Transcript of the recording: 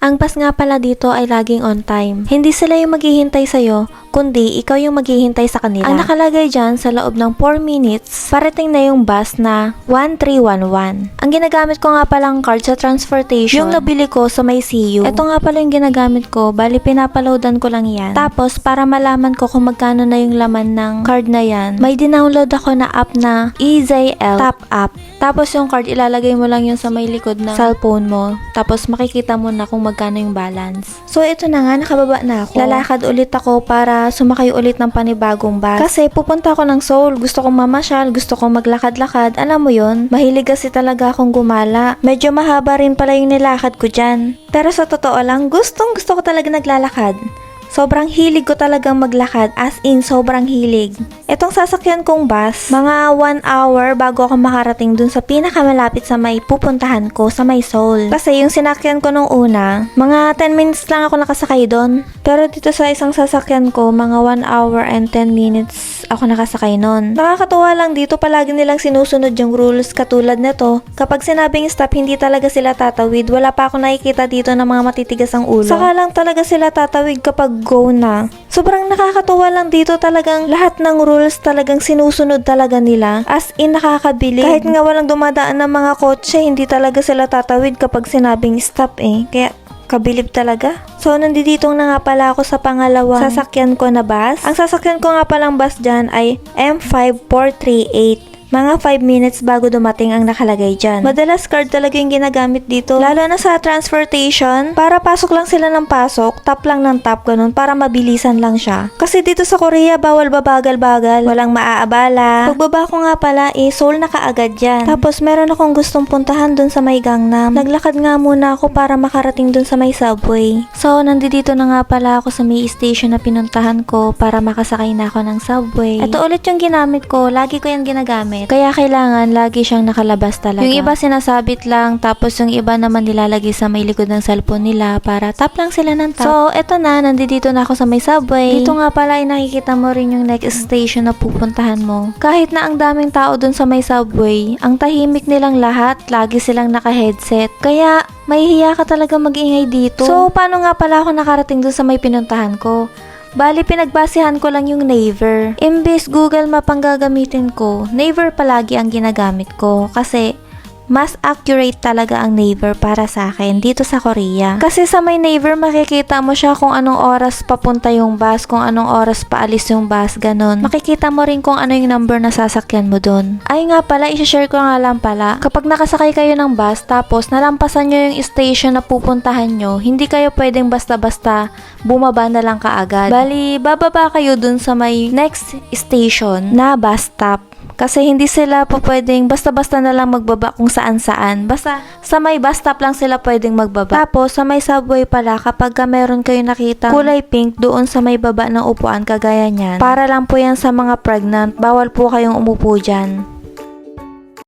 Ang bus nga pala dito ay laging on time. Hindi sila yung maghihintay sa'yo, kundi ikaw yung maghihintay sa kanila. Ang nakalagay dyan sa loob ng 4 minutes, parating na yung bus na 1311. Ang ginagamit ko nga palang card sa transportation, yung nabili ko sa may CU. Ito nga pala yung ginagamit ko, bali pinapaloadan ko lang yan. Tapos para malaman ko kung magkano na yung laman ng card na yan, may dinownload ako na app na EZL Top Up. Tapos yung card ilalagay mo lang yun sa may likod ng cellphone mo. Tapos makikita mo na kung magkano yung balance. So ito na nga, nakababa na ako. Lalakad ulit ako para sumakay ulit ng panibagong bus. Kasi pupunta ako ng Seoul, gusto kong mamasyal, gusto kong maglakad-lakad. Alam mo yon, mahilig kasi talaga akong gumala. Medyo mahaba rin pala yung nilakad ko dyan. Pero sa totoo lang, gustong gusto ko talaga naglalakad. Sobrang hilig ko talagang maglakad, as in sobrang hilig. Itong sasakyan kong bus, mga 1 hour bago ako makarating dun sa pinakamalapit sa may pupuntahan ko, sa may Seoul. Kasi yung sinakyan ko nung una, mga 10 minutes lang ako nakasakay doon. Pero dito sa isang sasakyan ko, mga 1 hour and 10 minutes ako nakasakay nun. Nakakatuwa lang dito, palagi nilang sinusunod yung rules katulad nito. Kapag sinabing stop, hindi talaga sila tatawid. Wala pa ako nakikita dito ng mga matitigas ang ulo. Saka lang talaga sila tatawid kapag go na. Sobrang nakakatuwa lang dito, talagang lahat ng rules talagang sinusunod talaga nila. As in nakakabilib. Kahit nga walang dumadaan ng mga kotse, hindi talaga sila tatawid kapag sinabing stop eh. Kaya kabilib talaga. So, nandito na nga pala ako sa pangalawang sasakyan ko na bus. Ang sasakyan ko nga palang bus dyan ay M5438. Mga 5 minutes bago dumating ang nakalagay dyan. Madalas card talaga yung ginagamit dito. Lalo na sa transportation, para pasok lang sila ng pasok, tap lang ng tap, ganun, para mabilisan lang siya. Kasi dito sa Korea, bawal babagal-bagal, walang maaabala. Pagbaba ko nga pala, Seoul na kaagad yan. Tapos meron akong gustong puntahan dun sa may Gangnam. Naglakad nga muna ako para makarating dun sa may subway. So, nandito na nga pala ako sa may station na pinuntahan ko para makasakay na ako ng subway. Ito ulit yung ginamit ko, lagi ko yung ginagamit. Kaya kailangan lagi siyang nakalabas talaga. Yung iba sinasabit lang, tapos yung iba naman nilalagay sa may likod ng cellphone nila para tap lang sila ng tap. So, eto na, nandito na ako sa may subway. Dito nga pala ay nakikita mo rin yung next station na pupuntahan mo. Kahit na ang daming tao dun sa may subway, ang tahimik nilang lahat, lagi silang naka-headset. Kaya, mahihiya ka talaga mag-ingay dito. So, paano nga pala ako nakarating dun sa may pinuntahan ko? Bali, pinagbasehan ko lang yung Naver. Imbes Google Map ang gagamitin ko, Naver palagi ang ginagamit ko kasi mas accurate talaga ang Naver para sa akin dito sa Korea. Kasi sa may Naver makikita mo siya kung anong oras papunta yung bus, kung anong oras paalis yung bus, ganun. Makikita mo rin kung ano yung number na sasakyan mo dun. Ay nga pala, i-share ko nga lang pala. Kapag nakasakay kayo ng bus tapos nalampasan nyo yung station na pupuntahan nyo, hindi kayo pwedeng basta-basta bumaba na lang kaagad. Bali, bababa kayo dun sa may next station na bus stop. Kasi hindi sila pa pwedeng basta-basta na lang magbaba kung saan-saan. Basta sa may bus stop lang sila pwedeng magbaba. Tapos sa may subway pala, kapag meron kayo nakita kulay pink doon sa may baba ng upuan kagaya niyan, para lang po yan sa mga pregnant. Bawal po kayong umupo dyan.